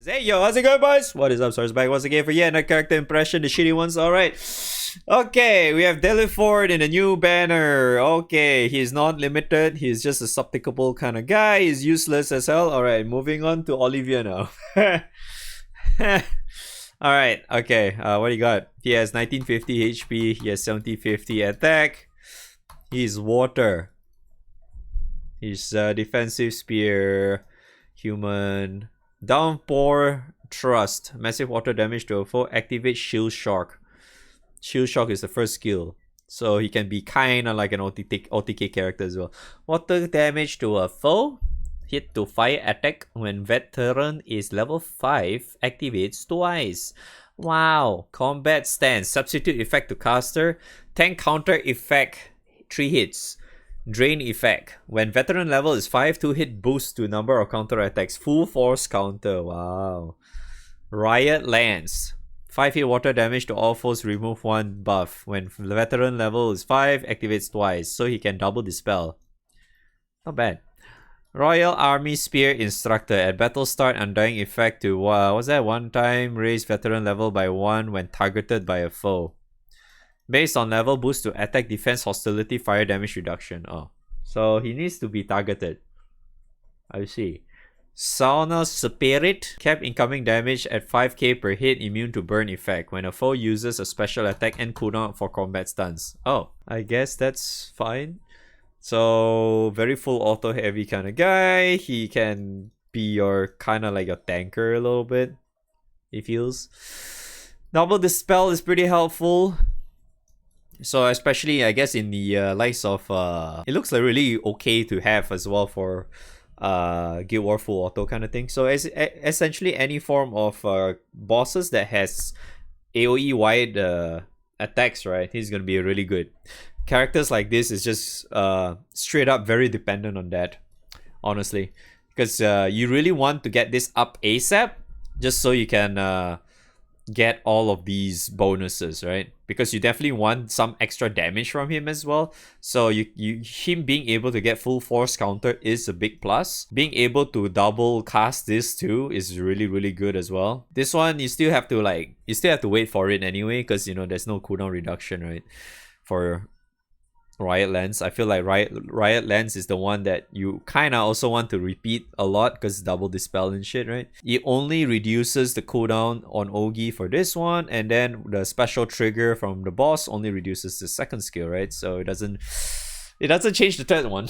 Hey yo, how's it going, boys? What is up, Source back once again for yet another character impression, the shitty ones. Alright. Okay, we have Deliford in a new banner. Okay, he's not limited, he's just a subtickable kind of guy. He's useless as hell. Alright, moving on to Olivia now. Alright, okay, what do you got? He has 1950 HP, he has 7050 attack. He's water. He's defensive spear, human. Downpour Trust. Massive water damage to a foe. Activate Shield Shock. Shield Shock is the first skill. So he can be kinda like an OTK character as well. Water damage to a foe. Hit to fire attack when veteran is level 5. Activates twice. Wow. Combat stance. Substitute effect to caster. Tank counter effect. 3 hits. Drain effect. When veteran level is 5, 2 hit boost to number of counter attacks. Full force counter. Wow. Riot Lance. 5 hit water damage to all foes. Remove 1 buff. When the veteran level is 5, activates twice. So he can double dispel. Not bad. Royal Army Spear Instructor. At battle start, undying effect to what's that? 1 time raise veteran level by 1 when targeted by a foe. Based on level, boost to attack, defense, hostility, fire damage reduction. Oh, so he needs to be targeted. I see. Sauna Spirit. Cap incoming damage at 5k per hit, immune to burn effect. When a foe uses a special attack and cooldown for combat stuns. Oh, I guess that's fine. So, very full auto heavy kind of guy. He can be your kind of like your tanker a little bit. It feels. Double Dispel is pretty helpful. So especially I guess in the likes of it looks like really okay to have as well for Guild War full auto kind of thing. So essentially any form of bosses that has AoE wide attacks, right? He's gonna be really good. Characters like this is just straight up very dependent on that, honestly, because you really want to get this up ASAP just so you can get all of these bonuses, right? Because you definitely want some extra damage from him as well. So him being able to get full force counter is a big plus. Being able to double cast this too is really, really good as well. This one you still have to wait for it anyway, because there's no cooldown reduction, right? For Riot Lance. I feel like Riot Lance is the one that you kind of also want to repeat a lot because double dispel and shit, right? It only reduces the cooldown on Ogi for this one, and then the special trigger from the boss only reduces the second skill, right? So it doesn't change the third one.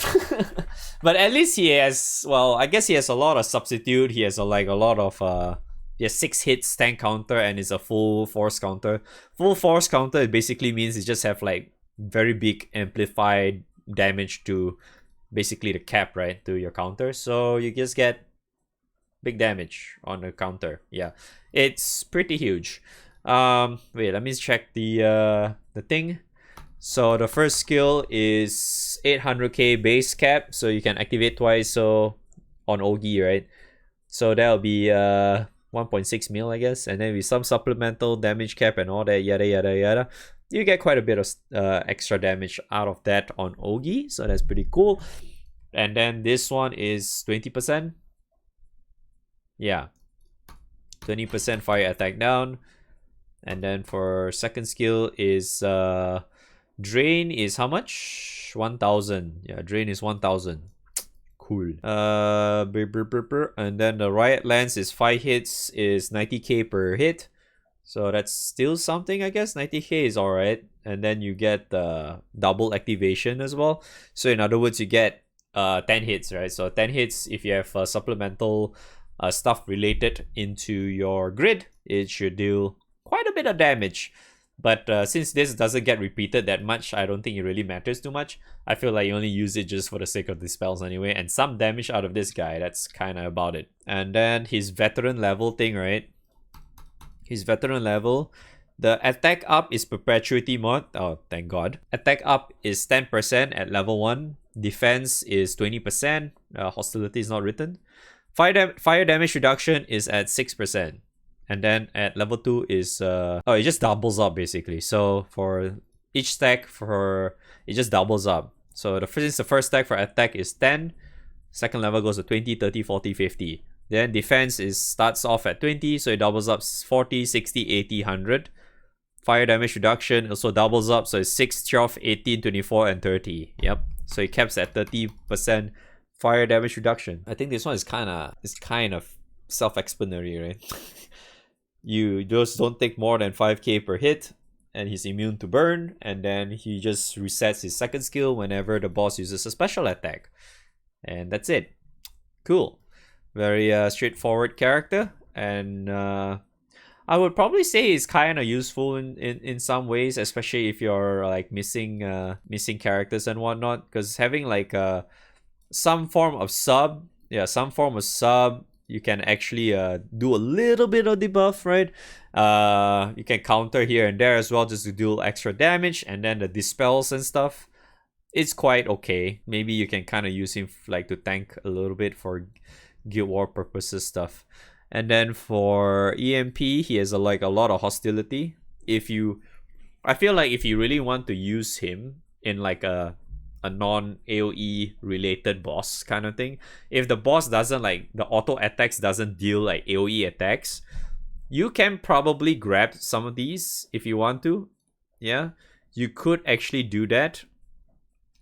But at least he has, well, I guess he has a lot of substitute. He has a lot of he has 6 hits tank counter and it's a full force counter. Full force counter, it basically means you just have like very big amplified damage to basically the cap, right, to your counter. So you just get big damage on the counter. Yeah, it's pretty huge. Wait, let me check the thing. So the first skill is 800k base cap, so you can activate twice. So on Ogi, right? So that'll be 1.6 mil, I guess, and then with some supplemental damage cap and all that, yada yada yada. You get quite a bit of extra damage out of that on Ogi, so that's pretty cool. And then this one is 20%. Yeah, 20% fire attack down. And then for second skill is drain is how much? 1000. Yeah, drain is 1000. Cool. And then the Riot Lance is 5 hits is 90k per hit. So that's still something, I guess. 90k is alright. And then you get the double activation as well. So in other words, you get 10 hits, right? So 10 hits, if you have supplemental stuff related into your grid, it should deal quite a bit of damage. But since this doesn't get repeated that much, I don't think it really matters too much. I feel like you only use it just for the sake of the spells anyway. And some damage out of this guy, that's kind of about it. And then his veteran level thing, right? His veteran level, the attack up is perpetuity mod. Oh, thank God. Attack up is 10% at level 1. Defense is 20%. Hostility is not written. Fire damage reduction is at 6%. And then at level 2 is it just doubles up basically. So for each stack it just doubles up. So the first stack for attack is 10. Second level goes to 20, 30, 40, 50. Then defense starts off at 20, so it doubles up 40, 60, 80, 100. Fire damage reduction also doubles up, so it's 6, 12, 18, 24, and 30. Yep. So it caps at 30% fire damage reduction. I think this one is kind of self-explanatory, right? You just don't take more than 5k per hit, and he's immune to burn, and then he just resets his second skill whenever the boss uses a special attack. And that's it. Cool. Very straightforward character, and I would probably say it's kind of useful in some ways, especially if you're like missing characters and whatnot, because having like some form of sub, you can actually do a little bit of debuff, right? You can counter here and there as well, just to deal extra damage, and then the dispels and stuff, it's quite okay. Maybe you can kind of use him like to tank a little bit for Guild War purposes stuff. And then for EMP, he has a lot of hostility. I feel like if you really want to use him in like a non-AoE related boss kind of thing, if the boss doesn't like the auto attacks doesn't deal like AoE attacks, you can probably grab some of these if you want to. Yeah, you could actually do that,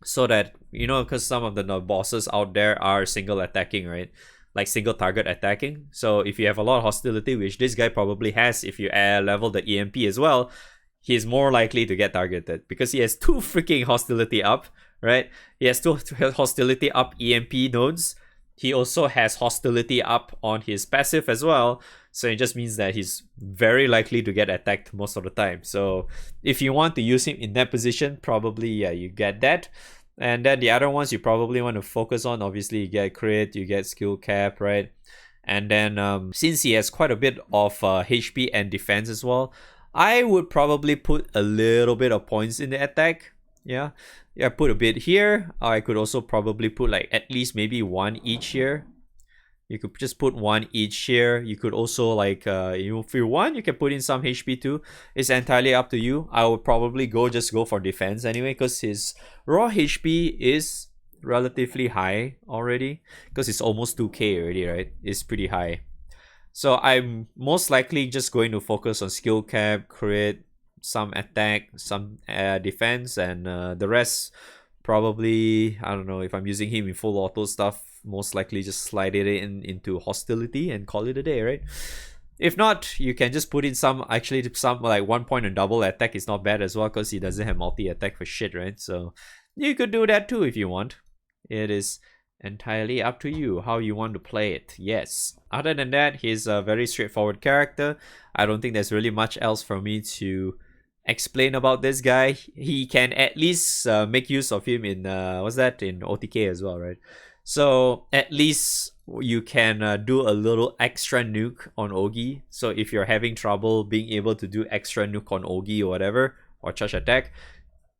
so that, you know, because some of the bosses out there are single attacking, right? Like single target attacking. So if you have a lot of hostility, which this guy probably has, if you level the EMP as well, he's more likely to get targeted because he has 2 freaking hostility up, right? He has 2 hostility up EMP nodes. He also has hostility up on his passive as well. So it just means that he's very likely to get attacked most of the time. So if you want to use him in that position, probably, yeah, you get that. And then the other ones you probably want to focus on, obviously you get crit, you get skill cap, right? And then since he has quite a bit of HP and defense as well, I would probably put a little bit of points in the attack. Yeah, put a bit here. I could also probably put like at least maybe 1 each here. You could just put 1 each here. You could also like, if you want, you can put in some HP too. It's entirely up to you. I would probably just go for defense anyway, because his raw HP is relatively high already, because it's almost 2k already, right? It's pretty high. So I'm most likely just going to focus on skill cap, crit, some attack, some defense, and the rest probably, I don't know, if I'm using him in full auto stuff, most likely just slide it into hostility and call it a day, right? If not, you can just put in some like 1 point and double attack is not bad as well, because he doesn't have multi-attack for shit, right? So you could do that too if you want. It is entirely up to you how you want to play it. Yes. Other than that, he's a very straightforward character. I don't think there's really much else for me to explain about this guy. He can at least make use of him in in OTK as well, right? So at least you can do a little extra nuke on Ogi. So if you're having trouble being able to do extra nuke on Ogi or whatever, or charge attack,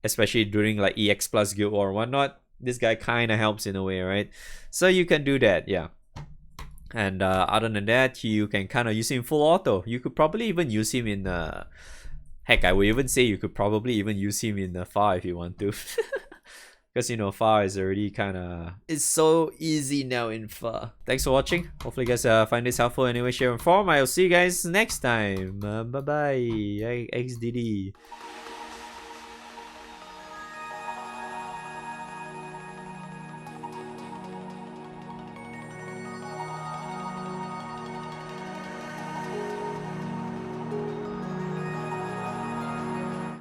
especially during like EX plus Guild or whatnot, this guy kind of helps in a way, right? So you can do that, yeah. And other than that, you can kind of use him full auto. You could probably even use him in heck, I would even say you could probably even use him in FAR if you want to. Because, you know, FAR is already kind of... It's so easy now in FAR. Thanks for watching. Hopefully you guys find this helpful anyway, share and form. I'll see you guys next time. Bye-bye. XDD.